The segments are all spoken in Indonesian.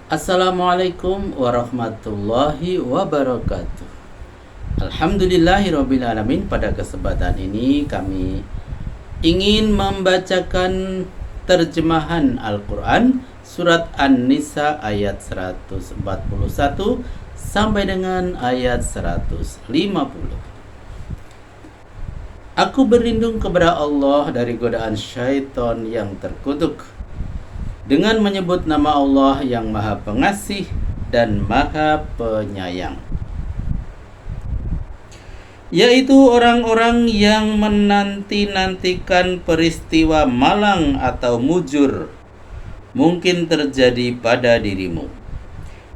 Assalamualaikum warahmatullahi wabarakatuh. Alhamdulillahirrabbilalamin. Pada kesempatan ini kami ingin membacakan terjemahan Al-Quran Surat An-Nisa ayat 141 sampai dengan ayat 150. Aku berlindung kepada Allah dari godaan syaitan yang terkutuk dengan menyebut nama Allah yang Maha Pengasih dan Maha Penyayang, yaitu orang-orang yang menanti-nantikan peristiwa malang atau mujur mungkin terjadi pada dirimu.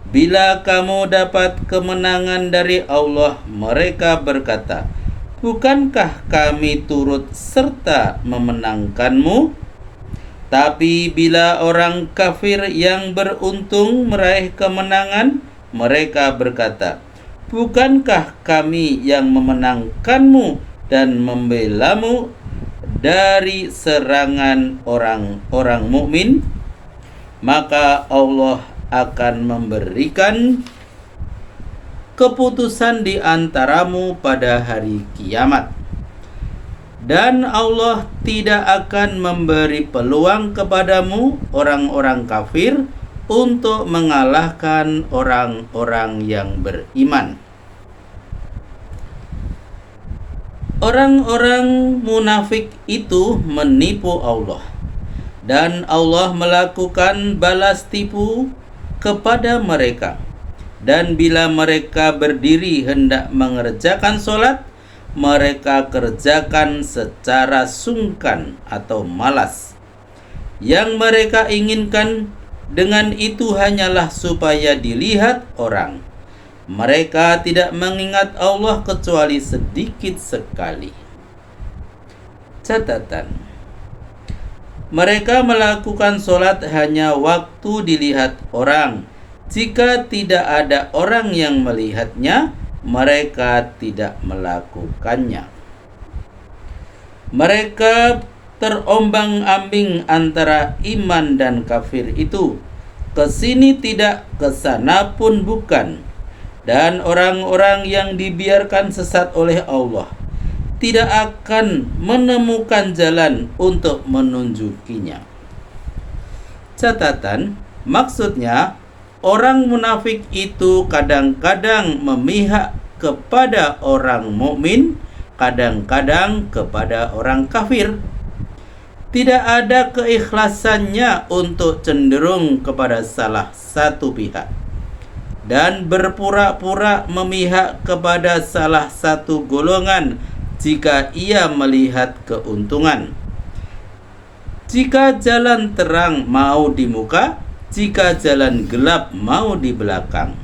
Bila kamu dapat kemenangan dari Allah, mereka berkata, "Bukankah kami turut serta memenangkanmu?" Tapi bila orang kafir yang beruntung meraih kemenangan, mereka berkata, "Bukankah kami yang memenangkanmu dan membelamu dari serangan orang-orang mukmin?" Maka Allah akan memberikan keputusan di antaramu pada hari kiamat. Dan Allah tidak akan memberi peluang kepadamu orang-orang kafir untuk mengalahkan orang-orang yang beriman. Orang-orang munafik itu menipu Allah, dan Allah melakukan balas tipu kepada mereka. Dan bila mereka berdiri hendak mengerjakan sholat, mereka kerjakan secara sungkan atau malas. Yang mereka inginkan dengan itu hanyalah supaya dilihat orang. Mereka tidak mengingat Allah kecuali sedikit sekali. Catatan: mereka melakukan sholat hanya waktu dilihat orang. Jika tidak ada orang yang melihatnya, mereka tidak melakukannya. Mereka terombang-ambing antara iman dan kafir itu, kesini tidak, kesana pun bukan. Dan orang-orang yang dibiarkan sesat oleh Allah tidak akan menemukan jalan untuk menunjukinya. Catatan: maksudnya, orang munafik itu kadang-kadang memihak kepada orang mukmin, kadang-kadang kepada orang kafir. Tidak ada keikhlasannya untuk cenderung kepada salah satu pihak dan berpura-pura memihak kepada salah satu golongan jika ia melihat keuntungan. Jika jalan terang mau di muka, jika jalan gelap mau di belakang,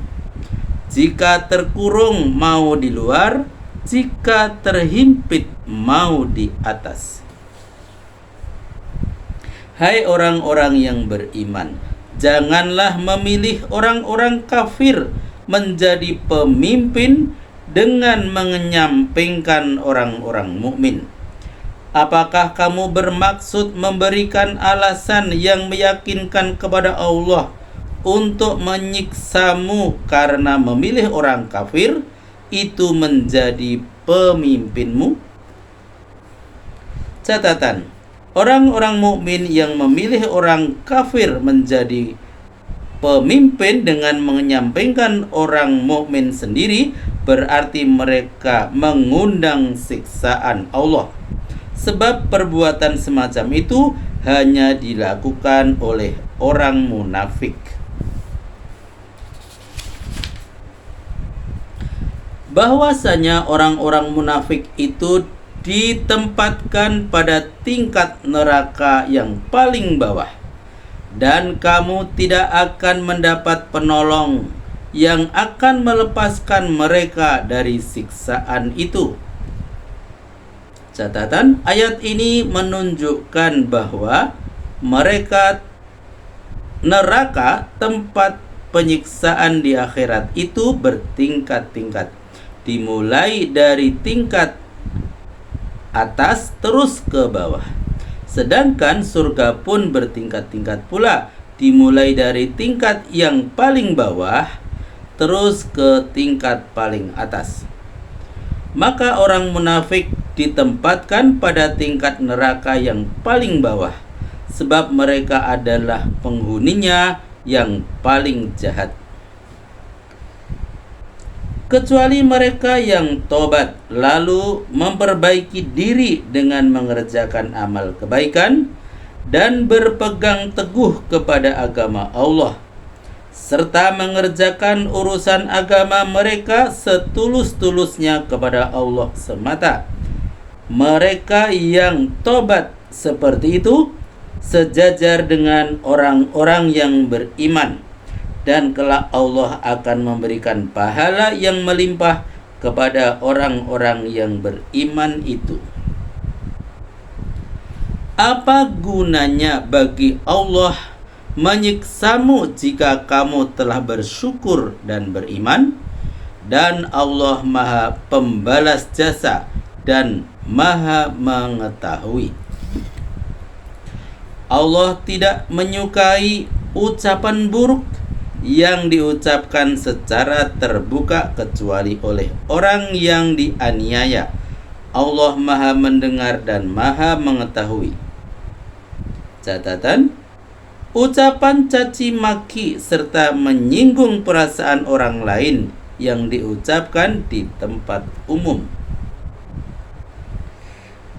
jika terkurung mau di luar, jika terhimpit mau di atas. Hai orang-orang yang beriman, janganlah memilih orang-orang kafir menjadi pemimpin dengan mengenyampingkan orang-orang mukmin. Apakah kamu bermaksud memberikan alasan yang meyakinkan kepada Allah untuk menyiksamu karena memilih orang kafir itu menjadi pemimpinmu? Catatan: orang-orang mukmin yang memilih orang kafir menjadi pemimpin dengan menyampingkan orang mukmin sendiri berarti mereka mengundang siksaan Allah. Sebab perbuatan semacam itu hanya dilakukan oleh orang munafik. Bahwasanya orang-orang munafik itu ditempatkan pada tingkat neraka yang paling bawah, dan kamu tidak akan mendapat penolong yang akan melepaskan mereka dari siksaan itu. Catatan: ayat ini menunjukkan bahwa neraka, tempat penyiksaan di akhirat itu bertingkat-tingkat, dimulai dari tingkat atas terus ke bawah. Sedangkan surga pun bertingkat-tingkat pula, dimulai dari tingkat yang paling bawah terus ke tingkat paling atas. Maka orang munafik ditempatkan pada tingkat neraka yang paling bawah, sebab mereka adalah penghuninya yang paling jahat. Kecuali mereka yang tobat lalu memperbaiki diri dengan mengerjakan amal kebaikan dan berpegang teguh kepada agama Allah, serta mengerjakan urusan agama mereka setulus-tulusnya kepada Allah semata. Mereka yang tobat seperti itu sejajar dengan orang-orang yang beriman, dan kelak Allah akan memberikan pahala yang melimpah kepada orang-orang yang beriman itu. Apa gunanya bagi Allah menyiksamu jika kamu telah bersyukur dan beriman? Dan Allah Maha Pembalas Jasa dan Maha Mengetahui. Allah tidak menyukai ucapan buruk yang diucapkan secara terbuka kecuali oleh orang yang dianiaya. Allah Maha Mendengar dan Maha Mengetahui. Catatan: ucapan caci maki serta menyinggung perasaan orang lain yang diucapkan di tempat umum.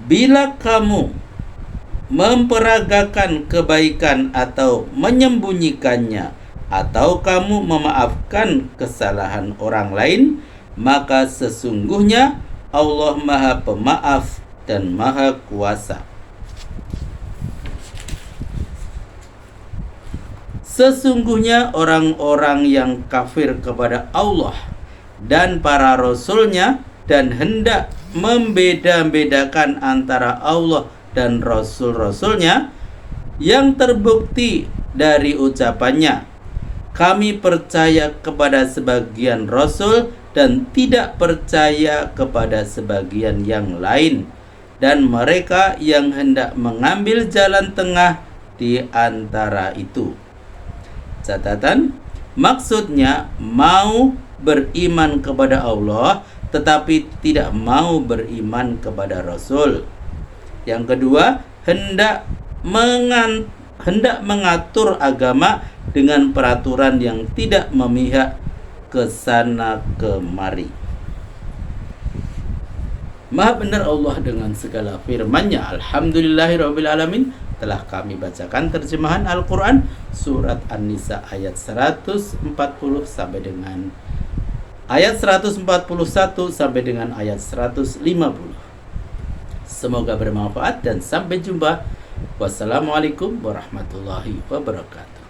Bila kamu memperagakan kebaikan atau menyembunyikannya, atau kamu memaafkan kesalahan orang lain, maka sesungguhnya Allah Maha Pemaaf dan Maha Kuasa. Sesungguhnya orang-orang yang kafir kepada Allah dan para rasulnya dan hendak membeda-bedakan antara Allah dan rasul-rasulnya, yang terbukti dari ucapannya, kami percaya kepada sebagian rasul dan tidak percaya kepada sebagian yang lain, dan mereka yang hendak mengambil jalan tengah di antara itu. Catatan: maksudnya mau beriman kepada Allah tetapi tidak mau beriman kepada Rasul. Yang kedua, hendak mengatur agama dengan peraturan yang tidak memihak ke sana kemari. Maha benar Allah dengan segala firman-Nya. Alhamdulillahirrabbilalamin. Telah kami bacakan terjemahan Al-Quran surat An-Nisa ayat 140 sampai dengan ayat 141 sampai dengan ayat 150. Semoga bermanfaat dan sampai jumpa. Wassalamualaikum warahmatullahi wabarakatuh.